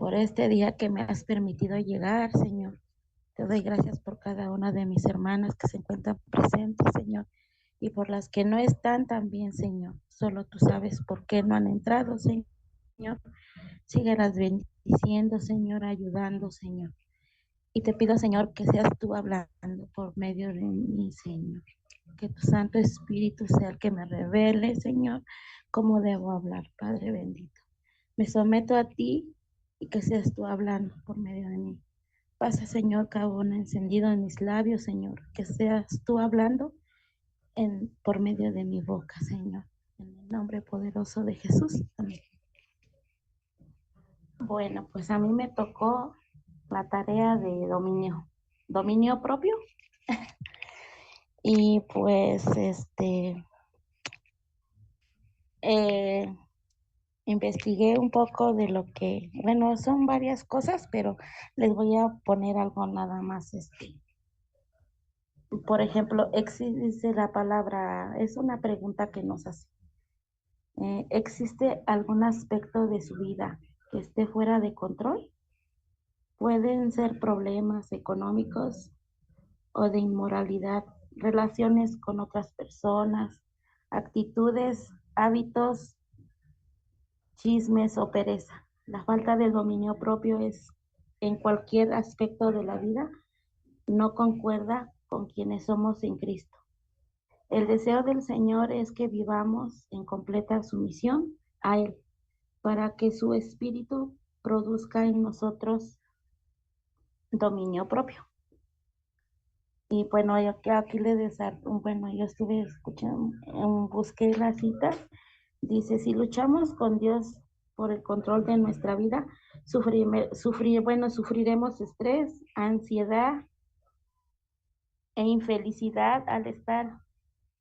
por este día que me has permitido llegar, Señor. Te doy gracias por cada una de mis hermanas que se encuentran presentes, Señor, y por las que no están también, Señor. Solo tú sabes por qué no han entrado, Señor. Síguelas bendiciendo, Señor, ayudando, Señor. Y te pido, Señor, que seas tú hablando por medio de mí, Señor. Que tu Santo Espíritu sea el que me revele, Señor, cómo debo hablar, Padre bendito. Me someto a ti y que seas tú hablando por medio de mí. Pasa, Señor, carbón encendido en mis labios, Señor. Que seas tú hablando por medio de mi boca, Señor. En el nombre poderoso de Jesús. Amén. Bueno, pues a mí me tocó la tarea de dominio propio. Y pues eh, investigué un poco de lo que, bueno, son varias cosas, pero les voy a poner algo nada más. Por ejemplo, existe la palabra, es una pregunta que nos hace. ¿Existe algún aspecto de su vida que esté fuera de control? Pueden ser problemas económicos o de inmoralidad, relaciones con otras personas, actitudes, hábitos, chismes o pereza. La falta de dominio propio es en cualquier aspecto de la vida, no concuerda con quienes somos en Cristo. El deseo del Señor es que vivamos en completa sumisión a Él, para que su espíritu produzca en nosotros dominio propio. Y bueno, yo que aquí le desarto, bueno, yo estuve escuchando, busqué las citas, dice, si luchamos con Dios por el control de nuestra vida, sufriremos estrés, ansiedad e infelicidad al estar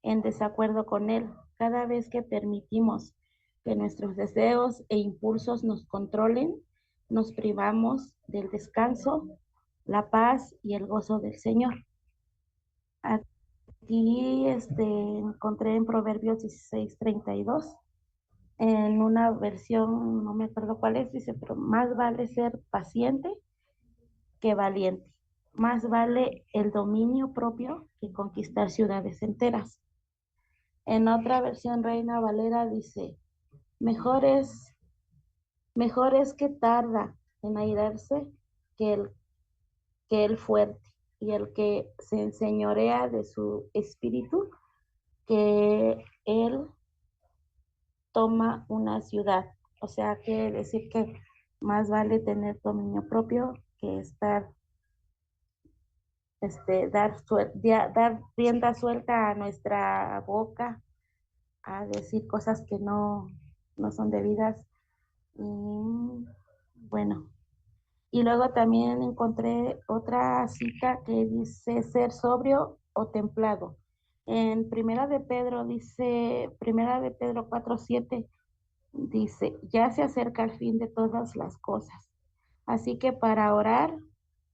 en desacuerdo con Él. Cada vez que permitimos que nuestros deseos e impulsos nos controlen, nos privamos del descanso, la paz y el gozo del Señor. Aquí encontré en Proverbios 16:32, en una versión, no me acuerdo cuál es, dice, pero más vale ser paciente que valiente. Más vale el dominio propio que conquistar ciudades enteras. En otra versión, Reina Valera dice, mejor es, mejor es que tarda en airarse que el fuerte, y el que se enseñorea de su espíritu, que él toma una ciudad. O sea, quiere decir que más vale tener dominio propio que estar, dar rienda suelta a nuestra boca, a decir cosas que no son debidas. Y bueno, y luego también encontré otra cita que dice ser sobrio o templado. En Primera de Pedro 4:7, dice, ya se acerca el fin de todas las cosas. Así que para orar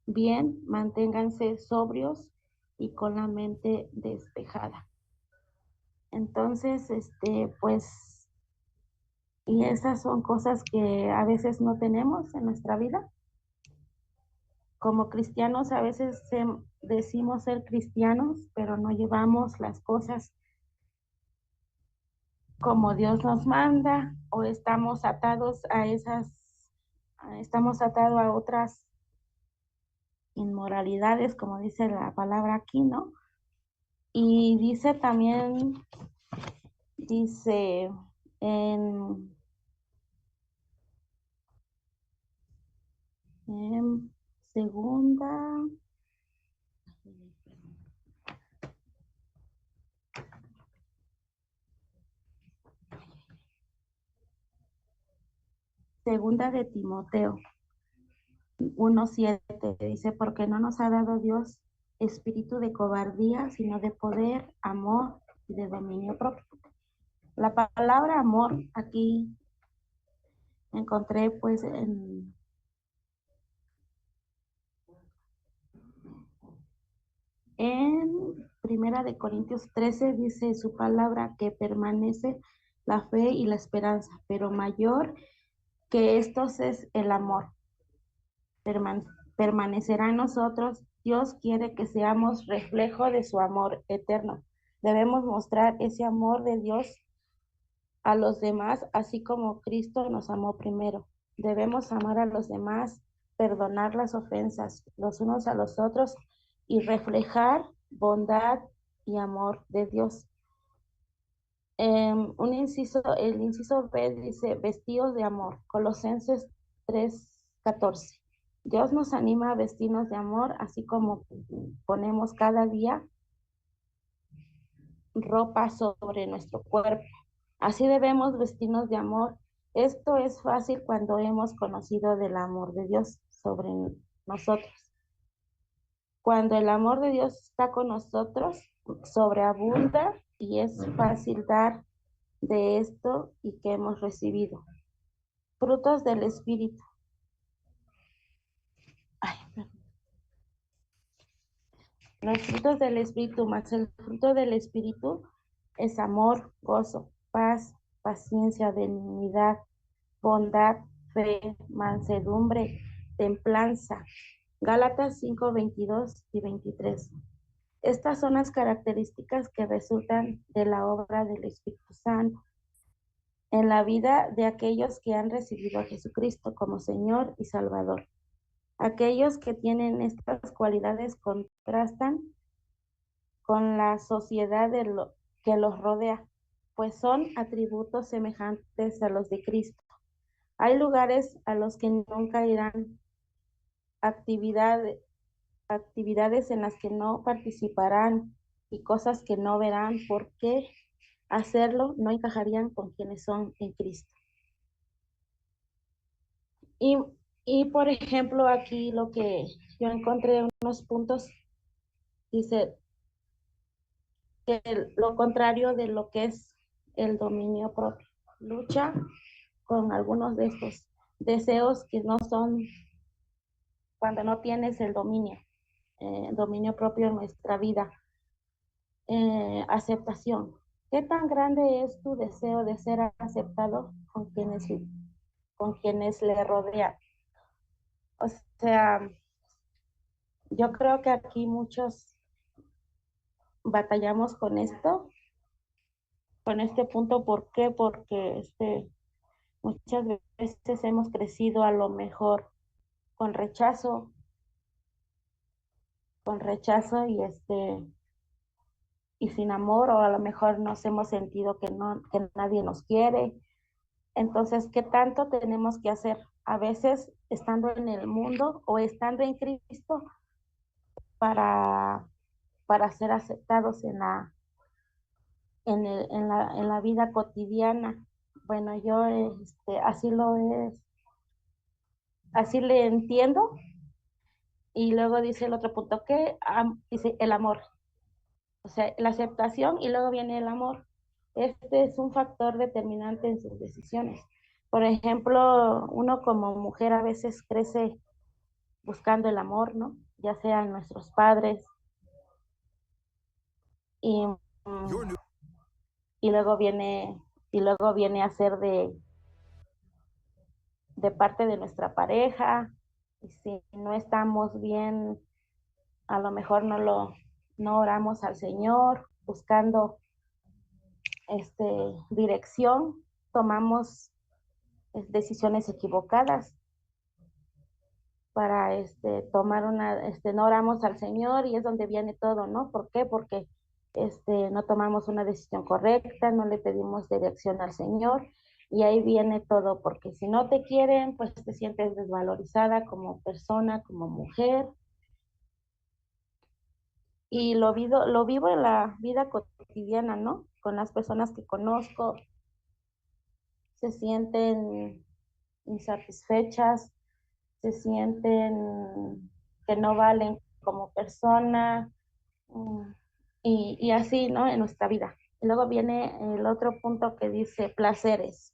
bien, manténganse sobrios y con la mente despejada. Entonces, pues, y esas son cosas que a veces no tenemos en nuestra vida. Como cristianos a veces decimos ser cristianos, pero no llevamos las cosas como Dios nos manda, o estamos atados a otras inmoralidades, como dice la palabra aquí, ¿no? Y dice también, dice en, en segunda, segunda de Timoteo 1:7, dice, porque no nos ha dado Dios espíritu de cobardía, sino de poder, amor y de dominio propio. La palabra amor aquí encontré pues en Primera de Corintios 13, dice su palabra que permanece la fe y la esperanza, pero mayor que estos es el amor. perman- permanecerá en nosotros. Dios quiere que seamos reflejo de su amor eterno. Debemos mostrar ese amor de Dios a los demás, así como Cristo nos amó primero. Debemos amar a los demás, perdonar las ofensas los unos a los otros y reflejar bondad y amor de Dios. El inciso B dice, vestidos de amor, Colosenses 3:14. Dios nos anima a vestirnos de amor, así como ponemos cada día ropa sobre nuestro cuerpo. Así debemos vestirnos de amor. Esto es fácil cuando hemos conocido del amor de Dios sobre nosotros. Cuando el amor de Dios está con nosotros, sobreabunda y es fácil dar de esto y que hemos recibido. Frutos del Espíritu. Ay, los frutos del Espíritu, más el fruto del Espíritu es amor, gozo, paz, paciencia, benignidad, bondad, fe, mansedumbre, templanza. Gálatas 5:22 y 23. Estas son las características que resultan de la obra del Espíritu Santo en la vida de aquellos que han recibido a Jesucristo como Señor y Salvador. Aquellos que tienen estas cualidades contrastan con la sociedad que los rodea, pues son atributos semejantes a los de Cristo. Hay lugares a los que nunca irán, actividades, actividades en las que no participarán y cosas que no verán. ¿Por qué hacerlo? No encajarían con quienes son en Cristo. Y, y por ejemplo, aquí lo que yo encontré unos puntos, dice que lo contrario de lo que es el dominio propio. Lucha con algunos de estos deseos que no son cuando no tienes el dominio propio en nuestra vida. Aceptación. ¿Qué tan grande es tu deseo de ser aceptado con quienes le rodean? O sea, yo creo que aquí muchos batallamos con este punto. ¿Por qué? Porque muchas veces hemos crecido a lo mejor con rechazo, y sin amor, o a lo mejor nos hemos sentido que nadie nos quiere. Entonces, ¿qué tanto tenemos que hacer? A veces estando en el mundo o estando en Cristo para, para ser aceptados en la vida cotidiana. Bueno, yo así le entiendo. Y luego dice el otro punto que dice el amor, o sea, la aceptación y luego viene el amor. Este es un factor determinante en sus decisiones. Por ejemplo, uno como mujer a veces crece buscando el amor, ¿no? Ya sean nuestros padres y, mm, y luego viene a ser de parte de nuestra pareja. Y si no estamos bien, a lo mejor no oramos al Señor buscando este dirección, tomamos decisiones equivocadas para tomar no oramos al Señor y es donde viene todo, ¿no? ¿Por qué? Porque no tomamos una decisión correcta, no le pedimos dirección al Señor y ahí viene todo, porque si no te quieren, pues te sientes desvalorizada como persona, como mujer. Y lo vivo en la vida cotidiana, ¿no? Con las personas que conozco, se sienten insatisfechas, se sienten que no valen como persona, mm, y así, ¿no? En nuestra vida. Y luego viene el otro punto que dice placeres.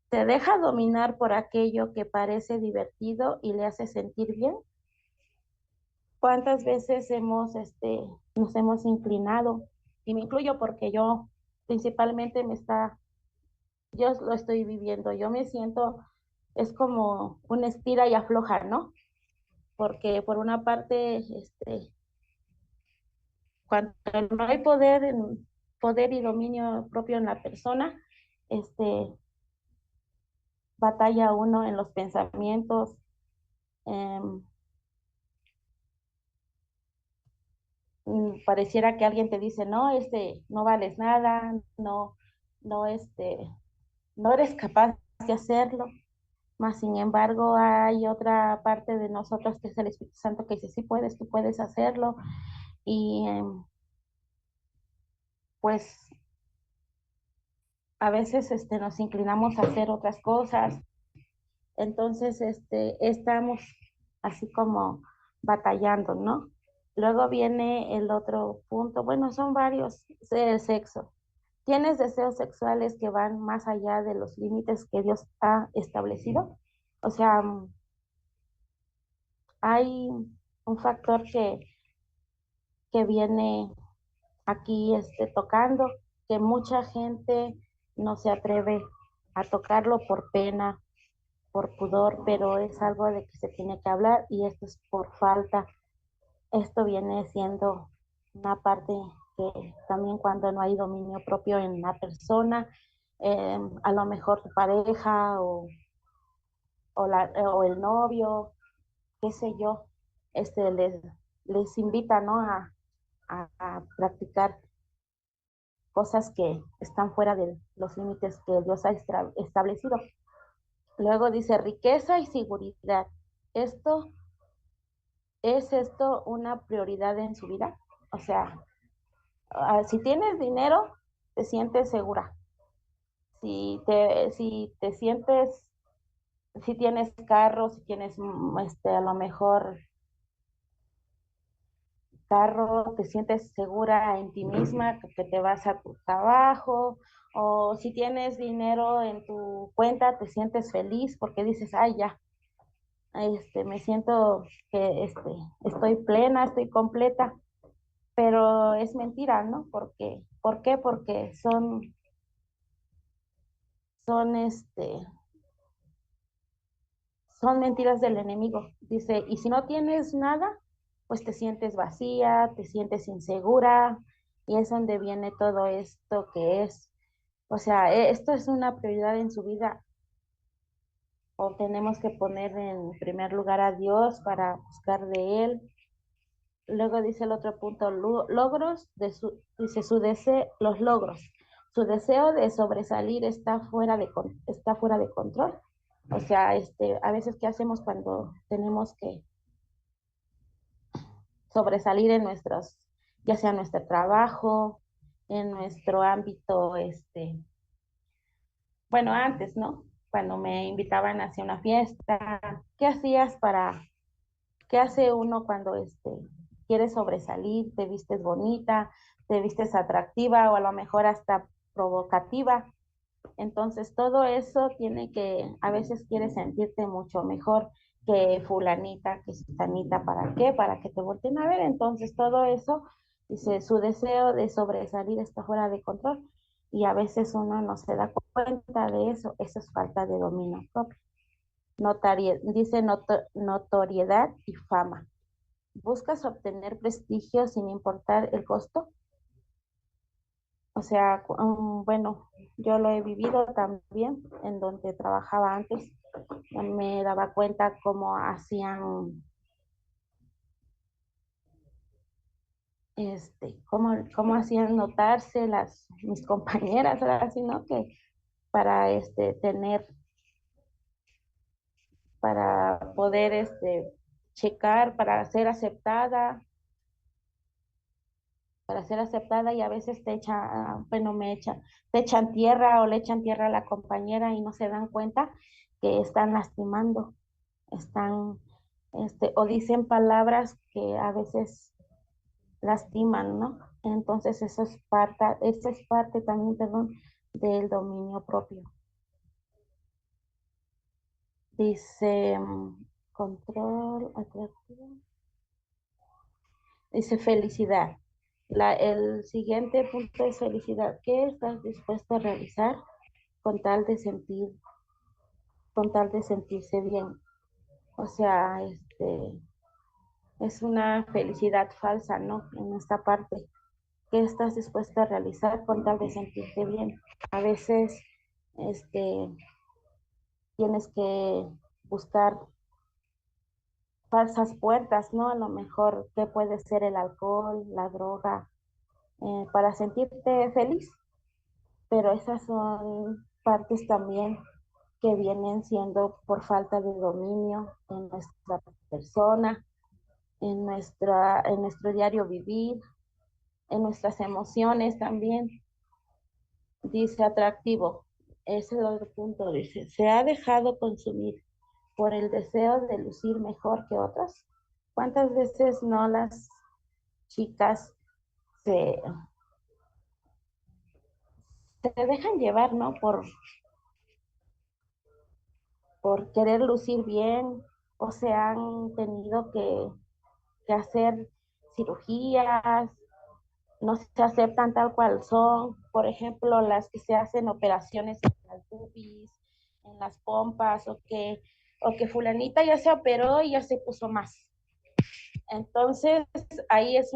¿Se deja dominar por aquello que parece divertido y le hace sentir bien? ¿Cuántas veces nos hemos inclinado? Y me incluyo porque yo principalmente yo lo estoy viviendo. Yo me siento, es como una estira y afloja, ¿no? porque por una parte, cuando no hay poder, poder y dominio propio en la persona, este, batalla uno en los pensamientos, em, pareciera que alguien te dice, no, no vales nada, no, no, no eres capaz de hacerlo. Mas, sin embargo, hay otra parte de nosotros que es el Espíritu Santo que dice, sí puedes, tú puedes hacerlo. Y pues a veces nos inclinamos a hacer otras cosas. Entonces, estamos así como batallando, ¿no? Luego viene el otro punto, bueno, son varios, el sexo. ¿Tienes deseos sexuales que van más allá de los límites que Dios ha establecido? O sea, hay un factor que viene aquí tocando, que mucha gente no se atreve a tocarlo por pena, por pudor, pero es algo de que se tiene que hablar y esto es por falta. Esto viene siendo una parte que también cuando no hay dominio propio en la persona, a lo mejor tu pareja o el novio, qué sé yo, les invita, ¿no? A practicar cosas que están fuera de los límites que Dios ha establecido. Luego dice riqueza y seguridad. Esto ¿Es esto una prioridad en su vida? O sea, si tienes dinero, te sientes segura. Si te sientes, si tienes carro, si tienes a lo mejor carro, te sientes segura en ti misma, que te vas a tu trabajo, o si tienes dinero en tu cuenta, te sientes feliz porque dices, ay, ya, me siento que estoy plena, estoy completa. Pero es mentira, ¿no? ¿Por qué? Porque son, son mentiras del enemigo. Dice, y si no tienes nada, pues te sientes vacía, te sientes insegura, y es donde viene todo esto que es, o sea, esto es una prioridad en su vida, o tenemos que poner en primer lugar a Dios para buscar de Él. Luego dice el otro punto, logros dice su deseo, los logros. Su deseo de sobresalir está fuera de control. O sea, a veces, ¿qué hacemos cuando tenemos que sobresalir en ya sea nuestro trabajo, en nuestro ámbito, bueno, antes, ¿no? Cuando me invitaban hacia una fiesta, ¿qué hacías ¿qué hace uno cuando quiere sobresalir? Te vistes bonita, te vistes atractiva o a lo mejor hasta provocativa. Entonces todo eso a veces quieres sentirte mucho mejor que fulanita, que sutanita, ¿para qué? Para que te volteen a ver. Entonces todo eso, dice, su deseo de sobresalir está fuera de control y a veces uno no se da cuenta de eso es falta de dominio propio. Dice notoriedad y fama. ¿Buscas obtener prestigio sin importar el costo? O sea, bueno, yo lo he vivido también en donde trabajaba antes. Me daba cuenta cómo cómo hacían notarse mis compañeras, era así, ¿no? Que para para poder checar, para ser aceptada y a veces bueno, te echan tierra o le echan tierra a la compañera y no se dan cuenta que están lastimando, están, o dicen palabras que a veces lastiman, ¿no? Entonces eso es parte también, perdón, del dominio propio. Dice, control, atractivo. Dice felicidad. El siguiente punto es felicidad. ¿Qué estás dispuesto a realizar con tal de con tal de sentirse bien? O sea, es una felicidad falsa, ¿no? En esta parte, ¿qué estás dispuesta a realizar con tal de sentirte bien? A veces, este, tienes que buscar falsas puertas, ¿no? A lo mejor que puede ser el alcohol, la droga, para sentirte feliz, pero esas son partes también que vienen siendo por falta de dominio en nuestra persona, en nuestro diario vivir, en nuestras emociones también. Dice atractivo, ese es el otro punto, dice, se ha dejado consumir por el deseo de lucir mejor que otras. ¿Cuántas veces no las chicas se, se dejan llevar, ¿no? Por querer lucir bien o se han tenido que hacer cirugías, no se aceptan tal cual son, por ejemplo, las que se hacen operaciones en las boobies, en las pompas, o que fulanita ya se operó y ya se puso más. Entonces, ahí es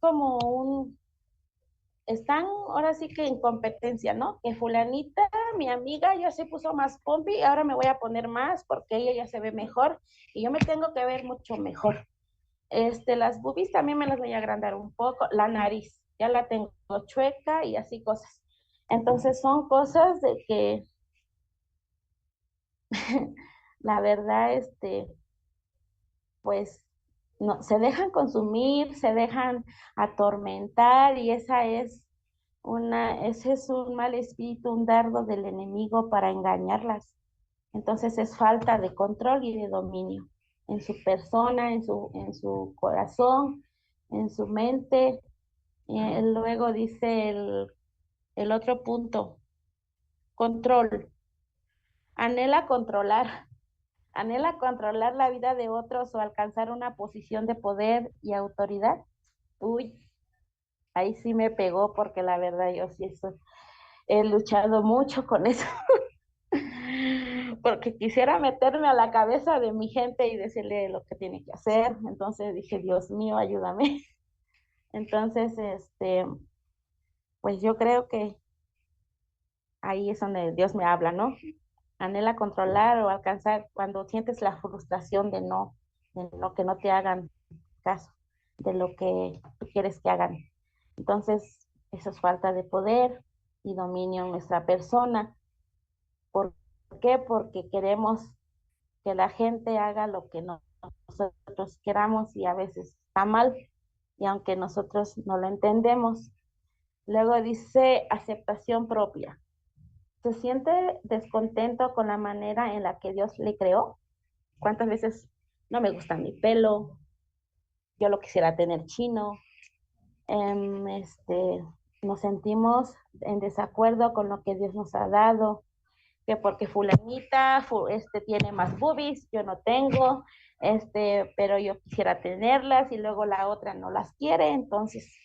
como están ahora sí que en competencia, ¿no? Que fulanita, mi amiga, ya se puso más pompi, ahora me voy a poner más porque ella ya se ve mejor y yo me tengo que ver mucho mejor. Las boobies también me las voy a agrandar un poco, la nariz, ya la tengo chueca y así cosas. Entonces son cosas de que la verdad, pues no, se dejan consumir, se dejan atormentar y ese es un mal espíritu, un dardo del enemigo para engañarlas. Entonces es falta de control y de dominio en su persona, en su corazón, en su mente. Luego dice el otro punto, control. Anhela controlar, anhela controlar la vida de otros o alcanzar una posición de poder y autoridad. Uy, ahí sí me pegó porque la verdad yo sí he luchado mucho con eso, porque quisiera meterme a la cabeza de mi gente y decirle lo que tiene que hacer. Entonces dije, Dios mío, ayúdame. Entonces, pues yo creo que ahí es donde Dios me habla, ¿no? Anhela controlar o alcanzar cuando sientes la frustración de no que no te hagan caso, de lo que tú quieres que hagan. Entonces, eso es falta de poder y dominio en nuestra persona. ¿Por qué? Porque queremos que la gente haga lo que nosotros queramos y a veces está mal, y aunque nosotros no lo entendemos. Luego dice aceptación propia. ¿Se siente descontento con la manera en la que Dios le creó? ¿Cuántas veces no me gusta mi pelo? Yo lo quisiera tener chino. Em, este, Nos sentimos en desacuerdo con lo que Dios nos ha dado, que porque fulanita tiene más boobies, yo no tengo, pero yo quisiera tenerlas y luego la otra no las quiere, entonces,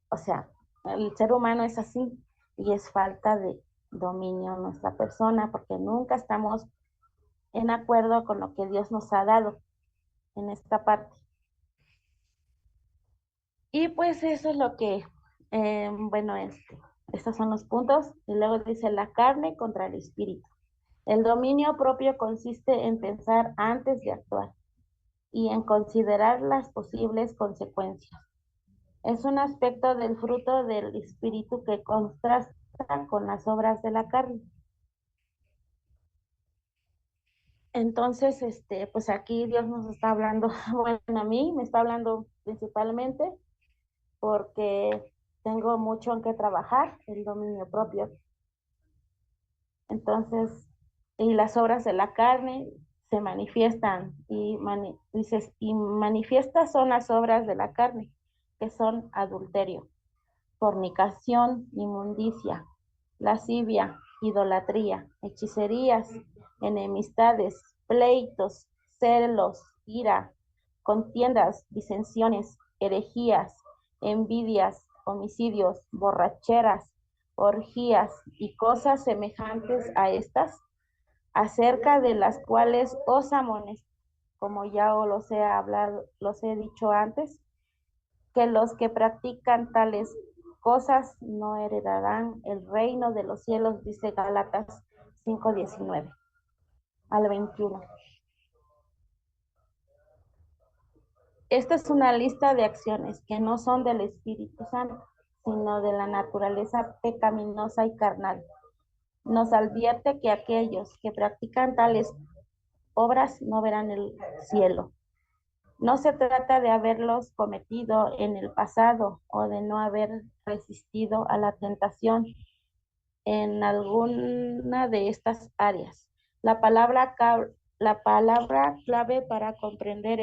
o sea, el ser humano es así y es falta de dominio en nuestra persona porque nunca estamos en acuerdo con lo que Dios nos ha dado en esta parte. Y pues eso es lo que, bueno, estos son los puntos. Y luego dice la carne contra el espíritu. El dominio propio consiste en pensar antes de actuar y en considerar las posibles consecuencias. Es un aspecto del fruto del espíritu que contrasta con las obras de la carne. Entonces, pues aquí Dios nos está hablando, bueno, a mí me está hablando principalmente porque tengo mucho en qué trabajar, el dominio propio. Entonces, y las obras de la carne se manifiestan dices, y manifiestas son las obras de la carne, que son adulterio, fornicación, inmundicia, lascivia, idolatría, hechicerías, enemistades, pleitos, celos, ira, contiendas, disensiones, herejías, envidias, homicidios, borracheras, orgías y cosas semejantes a estas, acerca de las cuales os como ya los he hablado, los he dicho antes, que los que practican tales cosas no heredarán el reino de los cielos, dice Gálatas 5:19 al 21. Esta es una lista de acciones que no son del Espíritu Santo, sino de la naturaleza pecaminosa y carnal. Nos advierte que aquellos que practican tales obras no verán el cielo. No se trata de haberlos cometido en el pasado o de no haber resistido a la tentación en alguna de estas áreas. La palabra clave para comprender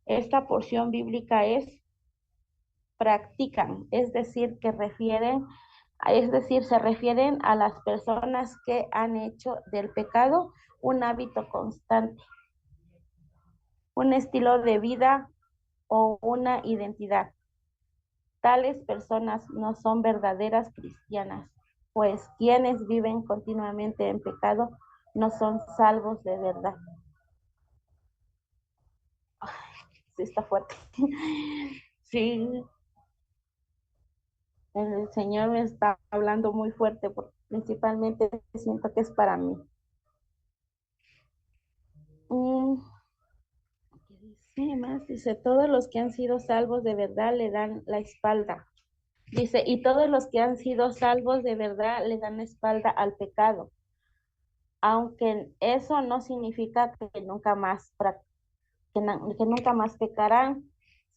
esta porción bíblica es practican, es decir, se refieren a las personas que han hecho del pecado un hábito constante, un estilo de vida o una identidad. Tales personas no son verdaderas cristianas, pues quienes viven continuamente en pecado no son salvos de verdad. Sí, está fuerte. Sí, el Señor me está hablando muy fuerte, porque principalmente siento que es para mí. ¿Qué dice más? Dice, todos los que han sido salvos de verdad le dan la espalda. Dice, y todos los que han sido salvos de verdad le dan la espalda al pecado, aunque eso no significa que nunca más pecarán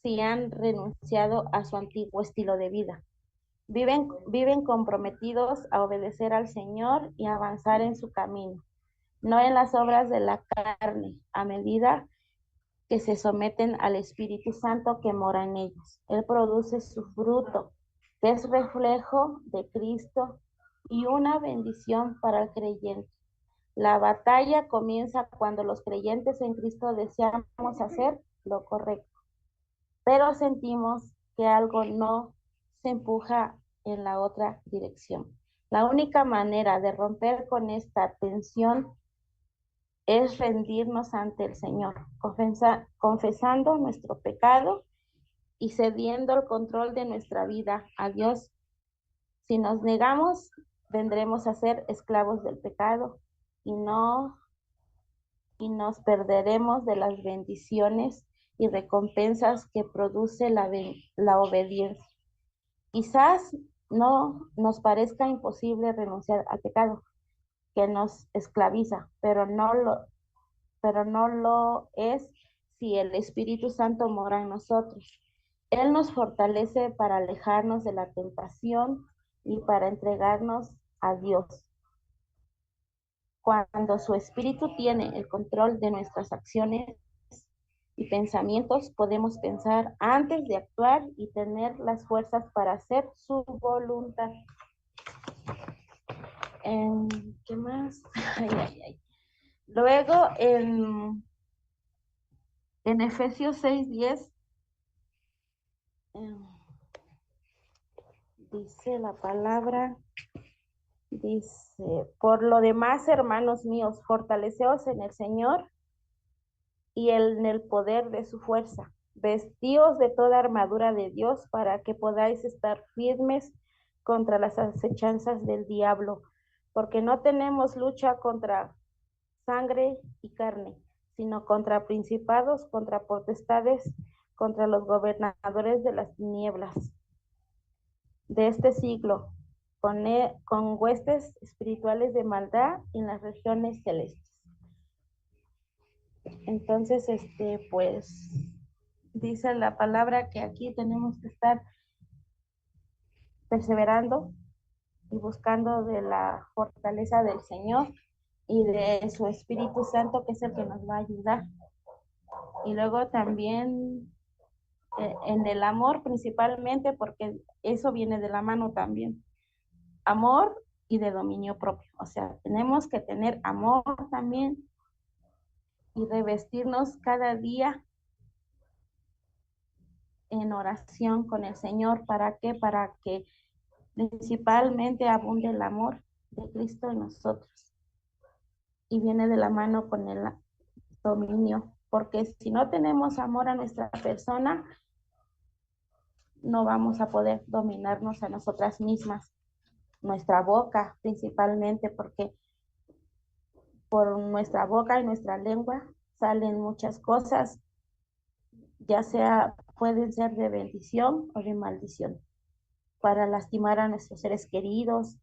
si han renunciado a su antiguo estilo de vida. Viven comprometidos a obedecer al Señor y avanzar en su camino, no en las obras de la carne, a medida que se someten al Espíritu Santo que mora en ellos. Él produce su fruto, que es reflejo de Cristo y una bendición para el creyente. La batalla comienza cuando los creyentes en Cristo deseamos hacer lo correcto, pero sentimos que algo no se empuja en la otra dirección. La única manera de romper con esta tensión es rendirnos ante el Señor, confesando nuestro pecado y cediendo el control de nuestra vida a Dios. Si nos negamos, vendremos a ser esclavos del pecado y no y nos perderemos de las bendiciones y recompensas que produce la obediencia. Quizás no nos parezca imposible renunciar al pecado que nos esclaviza, pero no lo es si el Espíritu Santo mora en nosotros. Él nos fortalece para alejarnos de la tentación y para entregarnos a Dios. Cuando su Espíritu tiene el control de nuestras acciones y pensamientos, podemos pensar antes de actuar y tener las fuerzas para hacer su voluntad. ¿Qué más? Ay, ay, ay. Luego, en Efesios 6:10, dice la palabra, dice, por lo demás, hermanos míos, fortaleceos en el Señor y en el poder de su fuerza. Vestíos de toda armadura de Dios para que podáis estar firmes contra las acechanzas del diablo, porque no tenemos lucha contra sangre y carne, sino contra principados, contra potestades, contra los gobernadores de las tinieblas de este siglo, con huestes espirituales de maldad en las regiones celestes. Entonces, pues, dice la palabra que aquí tenemos que estar perseverando y buscando de la fortaleza del Señor y de su Espíritu Santo, que es el que nos va a ayudar. Y luego también en el amor principalmente, porque eso viene de la mano también. Amor y de dominio propio. O sea, tenemos que tener amor también y revestirnos cada día en oración con el Señor. ¿Para qué? Para que principalmente abunde el amor de Cristo en nosotros. Y viene de la mano con el dominio porque si no tenemos amor a nuestra persona, no vamos a poder dominarnos a nosotras mismas, nuestra boca principalmente, porque por nuestra boca y nuestra lengua salen muchas cosas, ya sea, pueden ser de bendición o de maldición, para lastimar a nuestros seres queridos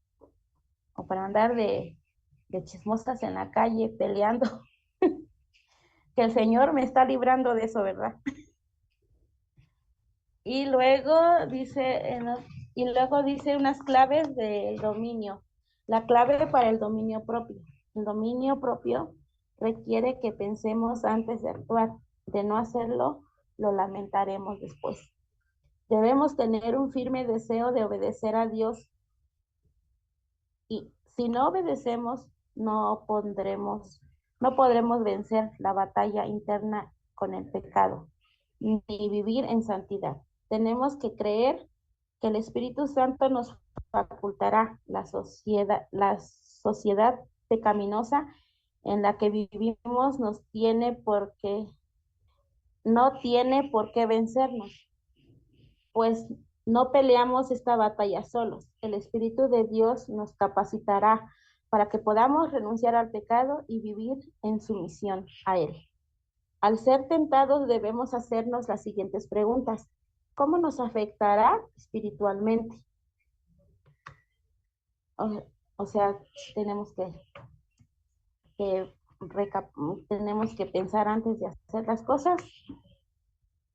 o para andar de chismosas en la calle peleando, que el Señor me está librando de eso, ¿verdad? Y luego dice unas claves del dominio. La clave para el dominio propio. El dominio propio requiere que pensemos antes de actuar. De no hacerlo, lo lamentaremos después. Debemos tener un firme deseo de obedecer a Dios y si no obedecemos, no podremos vencer la batalla interna con el pecado, ni vivir en santidad. Tenemos que creer que el Espíritu Santo nos facultará la sociedad pecaminosa en la que vivimos no tiene por qué vencernos, pues no peleamos esta batalla solos. El Espíritu de Dios nos capacitará para que podamos renunciar al pecado y vivir en sumisión a Él. Al ser tentados debemos hacernos las siguientes preguntas. ¿Cómo nos afectará espiritualmente? O, o sea, tenemos que, tenemos que pensar antes de hacer las cosas.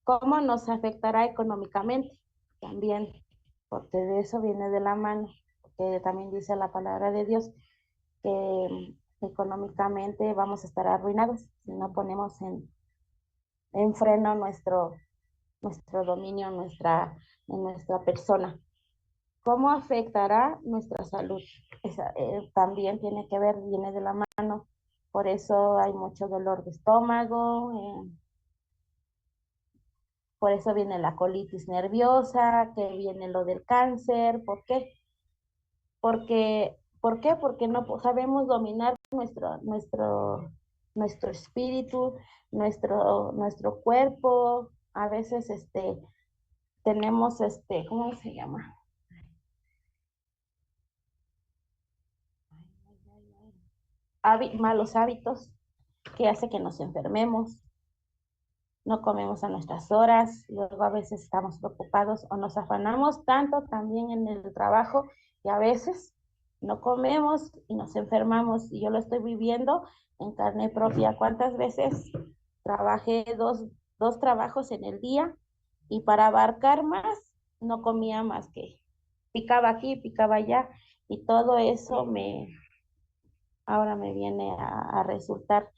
¿Cómo nos afectará económicamente? También, porque de eso viene de la mano, porque también dice la palabra de Dios que económicamente vamos a estar arruinados si no ponemos en freno nuestro dominio en nuestra persona. ¿Cómo afectará nuestra salud? También tiene que ver, viene de la mano, por eso hay mucho dolor de estómago, por eso viene la colitis nerviosa, que viene lo del cáncer. ¿Por qué? ¿Por qué? Porque no sabemos dominar nuestro espíritu, nuestro cuerpo. A veces tenemos ¿cómo se llama? Malos hábitos que hace que nos enfermemos, no comemos a nuestras horas, luego a veces estamos preocupados o nos afanamos tanto también en el trabajo que a veces no comemos y nos enfermamos. Y yo lo estoy viviendo en carne propia. ¿Cuántas veces trabajé dos trabajos en el día y para abarcar más no comía más que picaba aquí, picaba allá y todo eso ahora me viene a resultar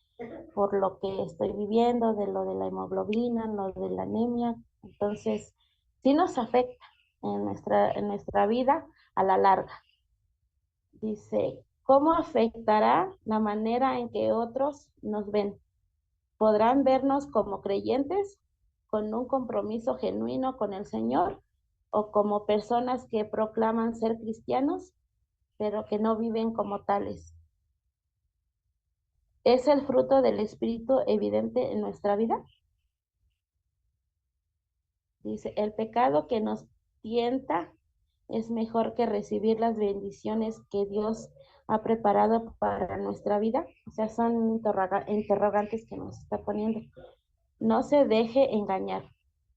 por lo que estoy viviendo, de lo de la hemoglobina, lo de la anemia. Entonces, sí nos afecta en nuestra vida a la larga. Dice, ¿cómo afectará la manera en que otros nos ven? ¿Podrán vernos como creyentes, con un compromiso genuino con el Señor, o como personas que proclaman ser cristianos, pero que no viven como tales? ¿Es el fruto del Espíritu evidente en nuestra vida? Dice, el pecado que nos tienta es mejor que recibir las bendiciones que Dios ha preparado para nuestra vida. O sea, son interrogantes que nos está poniendo. No se deje engañar.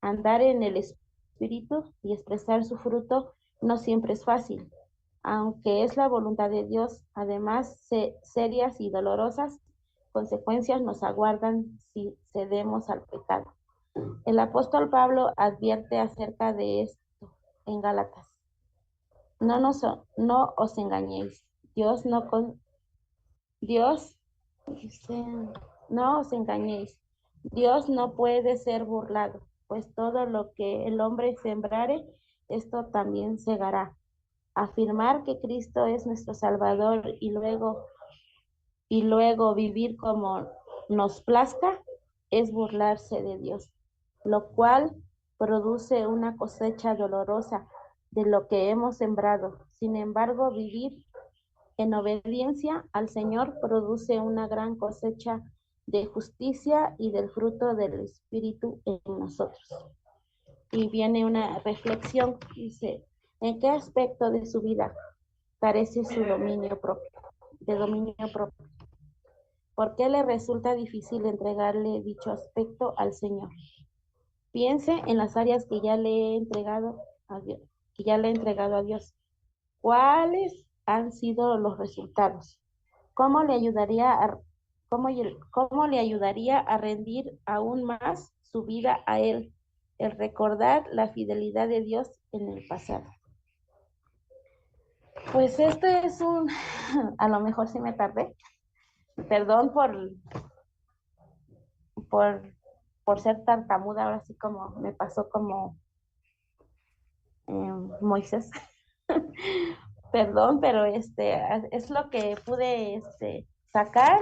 Andar en el Espíritu y expresar su fruto no siempre es fácil. Aunque es la voluntad de Dios, además, serias y dolorosas consecuencias nos aguardan si cedemos al pecado. El apóstol Pablo advierte acerca de esto en Gálatas. No os engañéis. Dios, dice, no os engañéis. Dios no puede ser burlado, pues todo lo que el hombre sembrare, esto también segará. Afirmar que Cristo es nuestro Salvador y luego vivir como nos plazca es burlarse de Dios, lo cual produce una cosecha dolorosa de lo que hemos sembrado. Sin embargo, vivir en obediencia al Señor produce una gran cosecha de justicia y del fruto del Espíritu en nosotros. Y viene una reflexión, dice, ¿en qué aspecto de su vida carece su dominio propio, de dominio propio? ¿Por qué le resulta difícil entregarle dicho aspecto al Señor? Piense en las áreas que ya le he entregado a Dios, que ya le he entregado a Dios. ¿Cuáles han sido los resultados? ¿Cómo le ayudaría cómo le ayudaría a rendir aún más su vida a Él, el recordar la fidelidad de Dios en el pasado? Pues este es a lo mejor sí me tardé, perdón por, por ser tartamuda, ahora sí como me pasó como Moisés. Perdón, pero es lo que pude sacar.